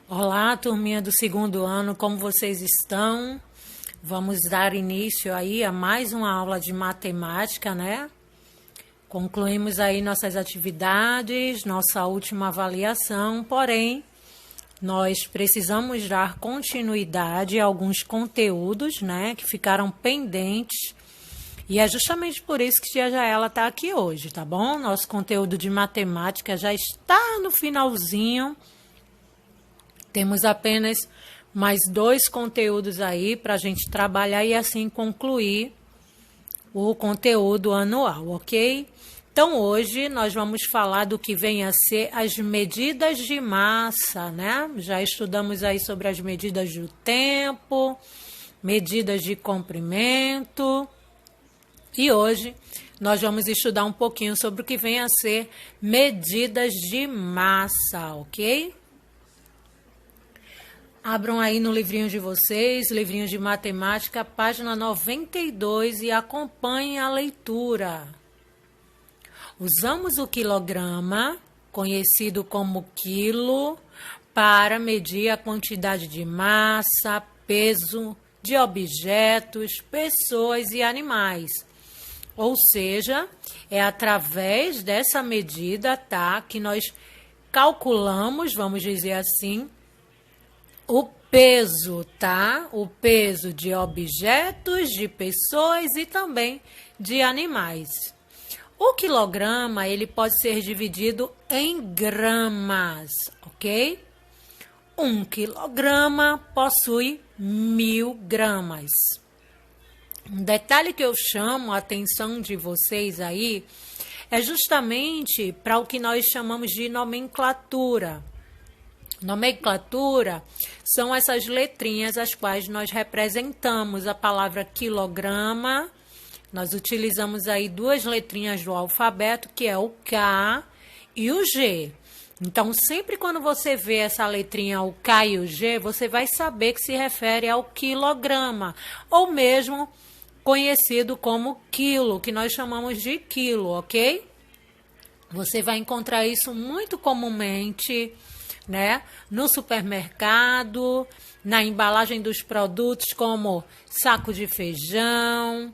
Olá, turminha do segundo ano, como vocês estão? Vamos dar início aí a mais uma aula de matemática, né? Concluímos aí nossas atividades, nossa última avaliação, porém, nós precisamos dar continuidade a alguns conteúdos, né, que ficaram pendentes. E é justamente por isso que tia Jaela está aqui hoje, tá bom? Nosso conteúdo de matemática já está no finalzinho. Temos apenas mais 2 conteúdos aí para a gente trabalhar e assim concluir o conteúdo anual, ok? Então, hoje nós vamos falar do que vem a ser as medidas de massa, né? Já estudamos aí sobre as medidas do tempo, medidas de comprimento. E hoje nós vamos estudar um pouquinho sobre o que vem a ser medidas de massa, ok? Abram aí no livrinho de vocês, livrinho de matemática, página 92 e acompanhem a leitura. Usamos o quilograma, conhecido como quilo, para medir a quantidade de massa, peso de objetos, pessoas e animais. Ou seja, é através dessa medida, tá, que nós calculamos, vamos dizer assim, o peso, tá? O peso de objetos, de pessoas e também de animais. O quilograma, ele pode ser dividido em gramas, ok? 1 quilograma possui 1000 gramas. Um detalhe que eu chamo a atenção de vocês aí é justamente para o que nós chamamos de nomenclatura. Nomenclatura são essas letrinhas as quais nós representamos a palavra quilograma. Nós utilizamos aí 2 letrinhas do alfabeto, que é o K e o G. Então, sempre quando você vê essa letrinha, o K e o G, você vai saber que se refere ao quilograma, ou mesmo conhecido como quilo, que nós chamamos de quilo, ok? Você vai encontrar isso muito comumente, né, no supermercado, na embalagem dos produtos como saco de feijão,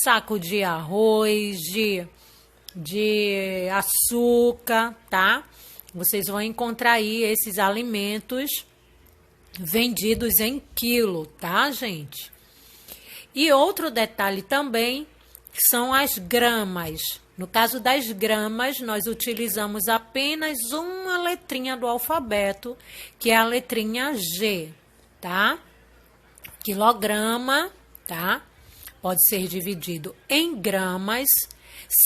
saco de arroz, de açúcar, tá? Vocês vão encontrar aí esses alimentos vendidos em quilo, tá, gente? E outro detalhe também são as gramas. No caso das gramas, nós utilizamos apenas uma letrinha do alfabeto, que é a letrinha G, tá? Quilograma, tá? Pode ser dividido em gramas,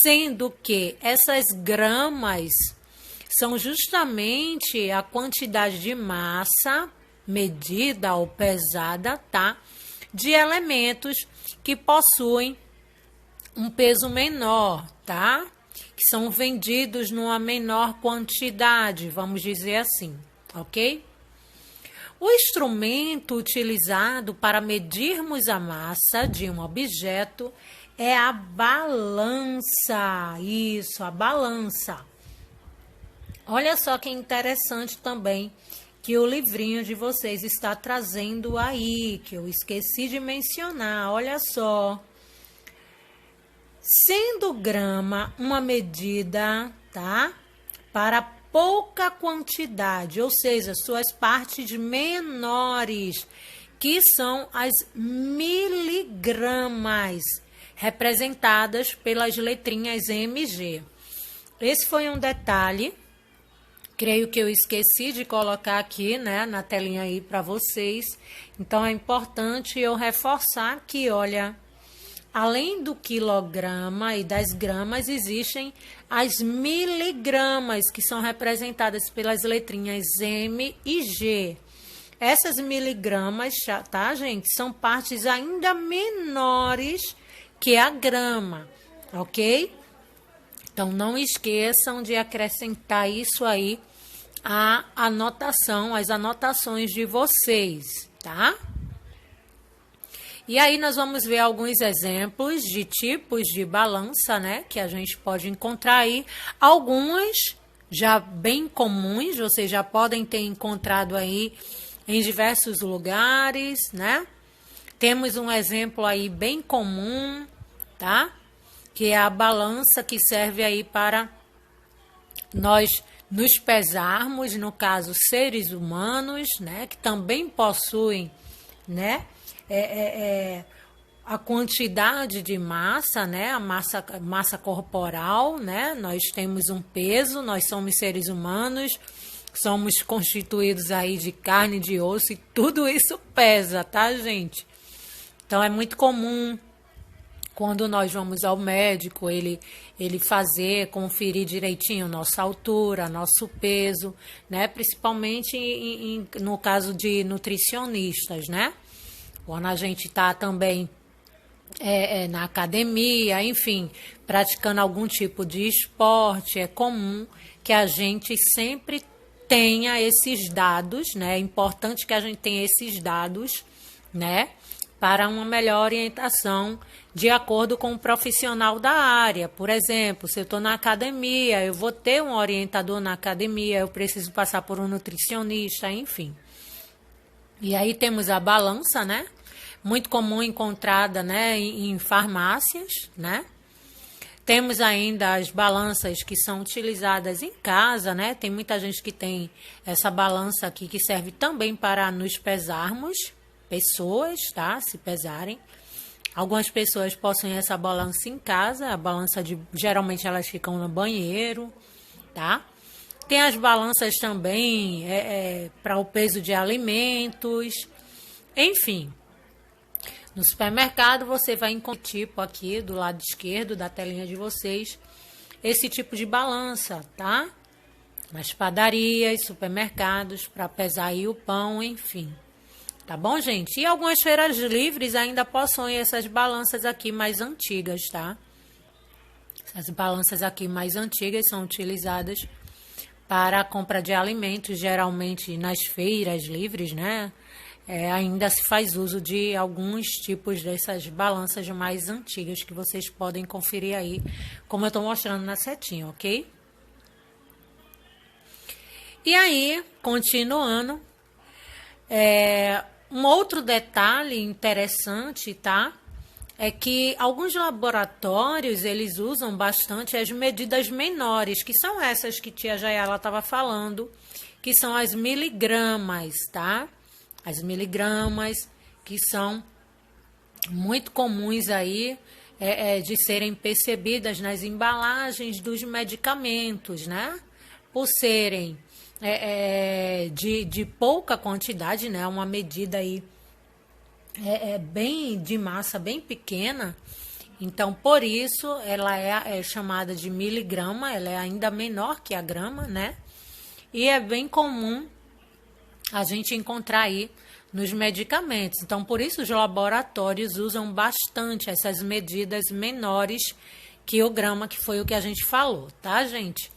sendo que essas gramas são justamente a quantidade de massa medida ou pesada, tá? De elementos que possuem um peso menor, tá? Que são vendidos numa menor quantidade, vamos dizer assim, ok? O instrumento utilizado para medirmos a massa de um objeto é a balança. Isso, a balança. Olha só que interessante também que o livrinho de vocês está trazendo aí, que eu esqueci de mencionar, olha só. Sendo grama uma medida, tá? Para pouca quantidade, ou seja, suas partes menores, que são as miligramas, representadas pelas letrinhas MG. Esse foi um detalhe, creio que eu esqueci de colocar aqui, né, na telinha aí para vocês. Então, é importante eu reforçar aqui, olha. Além do quilograma e das gramas, existem as miligramas, que são representadas pelas letrinhas M e G. Essas miligramas, tá, gente, são partes ainda menores que a grama, ok? Então, não esqueçam de acrescentar isso aí à anotação, às anotações de vocês, tá? E aí nós vamos ver alguns exemplos de tipos de balança, né, que a gente pode encontrar aí. Algumas já bem comuns, vocês já podem ter encontrado aí em diversos lugares, né? Temos um exemplo aí bem comum, tá? Que é a balança que serve aí para nós nos pesarmos, no caso, seres humanos, né? Que também possuem, né? A quantidade de massa, né? A massa corporal, né? Nós temos um peso, nós somos seres humanos, somos constituídos aí de carne, de osso e tudo isso pesa, tá, gente? Então é muito comum quando nós vamos ao médico, ele conferir direitinho nossa altura, nosso peso, né? Principalmente no caso de nutricionistas, né? Quando a gente está também na academia, enfim, praticando algum tipo de esporte, é comum que a gente sempre tenha esses dados, né? É importante que a gente tenha esses dados, né? Para uma melhor orientação de acordo com o profissional da área. Por exemplo, se eu estou na academia, eu vou ter um orientador na academia, eu preciso passar por um nutricionista, enfim. E aí temos a balança, né? Muito comum encontrada, né, em farmácias, né? Temos ainda as balanças que são utilizadas em casa, né? Tem muita gente que tem essa balança aqui que serve também para nos pesarmos, pessoas, tá? Se pesarem. Algumas pessoas possuem essa balança em casa, a balança geralmente elas ficam no banheiro, tá? Tem as balanças também para o peso de alimentos, enfim. No supermercado você vai encontrar tipo aqui do lado esquerdo da telinha de vocês, esse tipo de balança, tá? Nas padarias, supermercados, para pesar aí o pão, enfim. Tá bom, gente? E algumas feiras livres ainda possuem essas balanças aqui mais antigas, tá? Essas balanças aqui mais antigas são utilizadas para a compra de alimentos, geralmente nas feiras livres, né? Ainda se faz uso de alguns tipos dessas balanças mais antigas que vocês podem conferir aí, como eu estou mostrando na setinha, ok? E aí, continuando, um outro detalhe interessante, tá? É que alguns laboratórios, eles usam bastante as medidas menores, que são essas que tia Jayala estava falando, que são as miligramas, tá? As miligramas, que são muito comuns aí de serem percebidas nas embalagens dos medicamentos, né? Por serem de pouca quantidade, né? Uma medida aí bem de massa bem pequena. Então, por isso, ela é chamada de miligrama, ela é ainda menor que a grama, né? E é bem comum a gente encontrar aí nos medicamentos. Então, por isso os laboratórios usam bastante essas medidas menores que o grama, que foi o que a gente falou, tá, gente?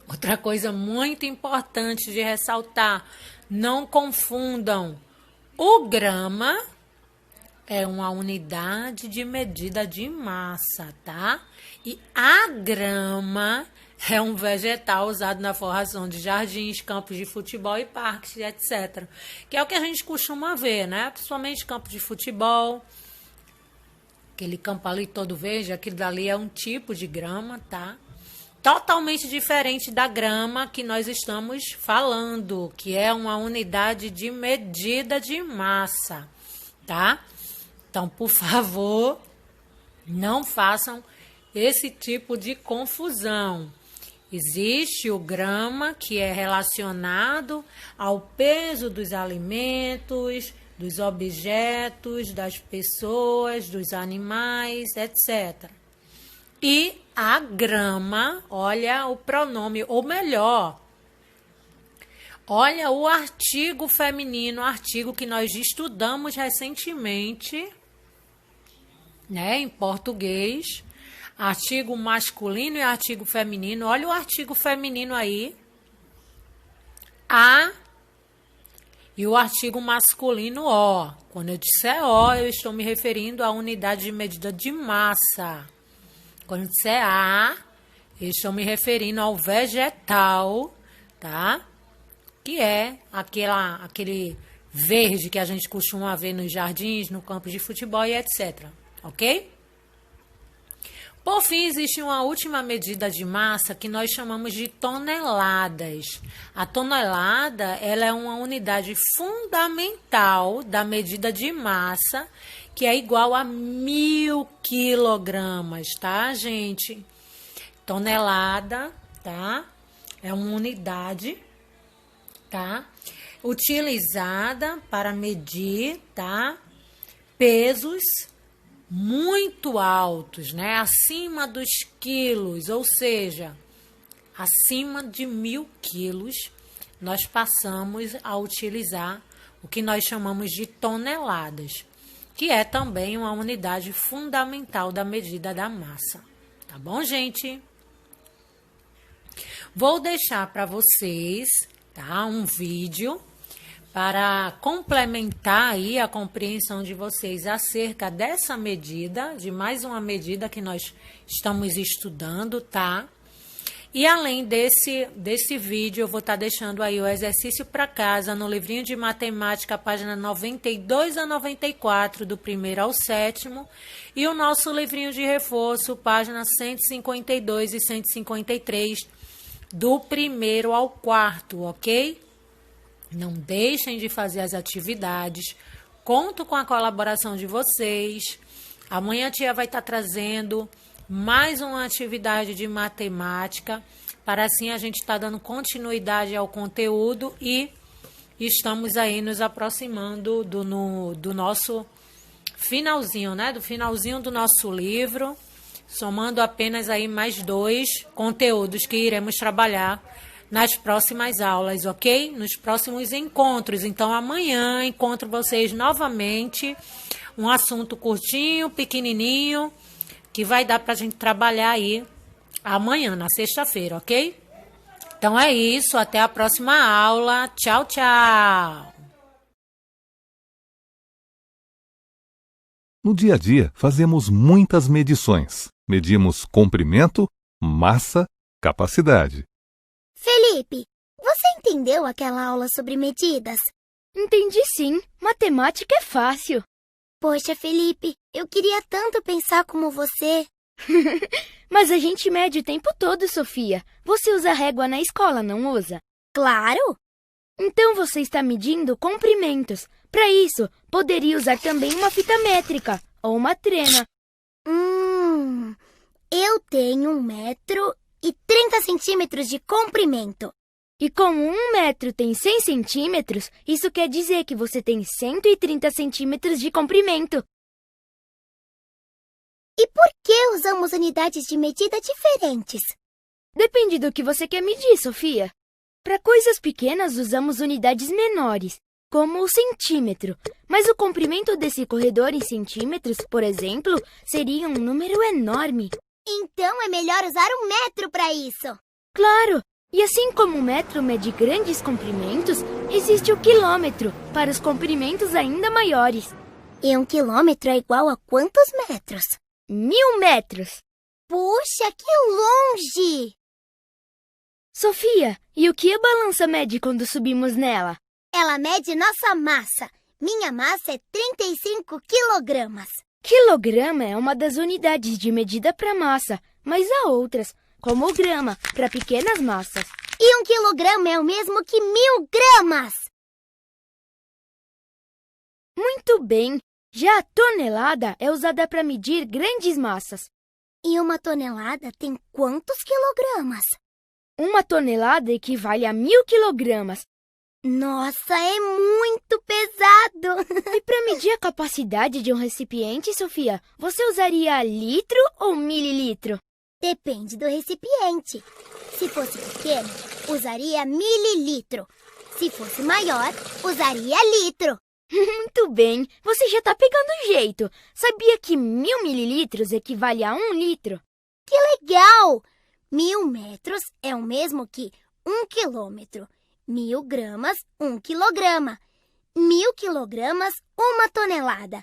Outra coisa muito importante de ressaltar, não confundam. O grama é uma unidade de medida de massa, tá? E a grama é um vegetal usado na forração de jardins, campos de futebol e parques, etc. Que é o que a gente costuma ver, né? Principalmente campo de futebol. Aquele campo ali todo verde, aquilo dali é um tipo de grama, tá? Totalmente diferente da grama que nós estamos falando, que é uma unidade de medida de massa, tá? Então, por favor, não façam esse tipo de confusão. Existe o grama, que é relacionado ao peso dos alimentos, dos objetos, das pessoas, dos animais, etc. E a grama, olha o pronome, ou melhor, olha o artigo feminino, artigo que nós estudamos recentemente, né, em português. Artigo masculino e artigo feminino. Olha o artigo feminino aí. A. E o artigo masculino O. Quando eu disser O, eu estou me referindo à unidade de medida de massa. Quando eu disser A, Estou me referindo ao vegetal, tá? Que é aquele verde que a gente costuma ver nos jardins, no campo de futebol e etc. Ok? Por fim, existe uma última medida de massa que nós chamamos de toneladas. A tonelada, ela é uma unidade fundamental da medida de massa, que é igual a 1.000 quilogramas, tá, gente? Tonelada, tá? É uma unidade, tá? Utilizada para medir, tá? Pesos muito altos, né? Acima dos quilos, ou seja, acima de 1.000 quilos, nós passamos a utilizar o que nós chamamos de toneladas, que é também uma unidade fundamental da medida da massa. Tá bom, gente? Vou deixar para vocês, tá, um vídeo para complementar aí a compreensão de vocês acerca dessa medida, de mais uma medida que nós estamos estudando, tá? E além desse vídeo, eu vou estar deixando aí o exercício para casa no livrinho de matemática, página 92 a 94, do 1º ao 7º, e o nosso livrinho de reforço, página 152 e 153, do 1º ao 4º, ok? Não deixem de fazer as atividades. Conto com a colaboração de vocês. Amanhã a tia vai estar trazendo mais uma atividade de matemática, para assim a gente estar dando continuidade ao conteúdo e estamos aí nos aproximando do nosso finalzinho, né? Do finalzinho do nosso livro, somando apenas aí mais 2 conteúdos que iremos trabalhar nas próximas aulas, ok? Nos próximos encontros. Então, amanhã encontro vocês novamente. Um assunto curtinho, pequenininho, que vai dar para a gente trabalhar aí amanhã, na sexta-feira, ok? Então, é isso. Até a próxima aula. Tchau, tchau! No dia a dia, fazemos muitas medições. Medimos comprimento, massa, capacidade. Felipe, você entendeu aquela aula sobre medidas? Entendi sim. Matemática é fácil. Poxa, Felipe, eu queria tanto pensar como você. Mas a gente mede o tempo todo, Sofia. Você usa régua na escola, não usa? Claro! Então você está medindo comprimentos. Para isso, poderia usar também uma fita métrica ou uma trena. Eu tenho 1,30 m de comprimento. E como 1 metro tem 100 centímetros, isso quer dizer que você tem 130 centímetros de comprimento. E por que usamos unidades de medida diferentes? Depende do que você quer medir, Sofia. Para coisas pequenas, usamos unidades menores, como o centímetro. Mas o comprimento desse corredor em centímetros, por exemplo, seria um número enorme. Então é melhor usar 1 metro para isso. Claro! E assim como o metro mede grandes comprimentos, existe o quilômetro, para os comprimentos ainda maiores. E 1 quilômetro é igual a quantos metros? 1000 metros! Puxa, que longe! Sofia, e o que a balança mede quando subimos nela? Ela mede nossa massa. Minha massa é 35 quilogramas. Quilograma é uma das unidades de medida para massa, mas há outras, como o grama, para pequenas massas. E 1 quilograma é o mesmo que 1000 gramas. Muito bem! Já a tonelada é usada para medir grandes massas. E 1 tonelada tem quantos quilogramas? 1 tonelada equivale a 1000 quilogramas. Nossa, é muito pesado! E para medir a capacidade de um recipiente, Sofia, você usaria litro ou mililitro? Depende do recipiente. Se fosse pequeno, usaria mililitro. Se fosse maior, usaria litro. Muito bem, você já está pegando o jeito. Sabia que 1000 mililitros equivale a 1 litro? Que legal! 1000 metros é o mesmo que 1 quilômetro. 1000 gramas, 1 quilograma. 1000 quilogramas, 1 tonelada.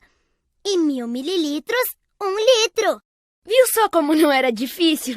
E 1000 mililitros, 1 litro. Viu só como não era difícil?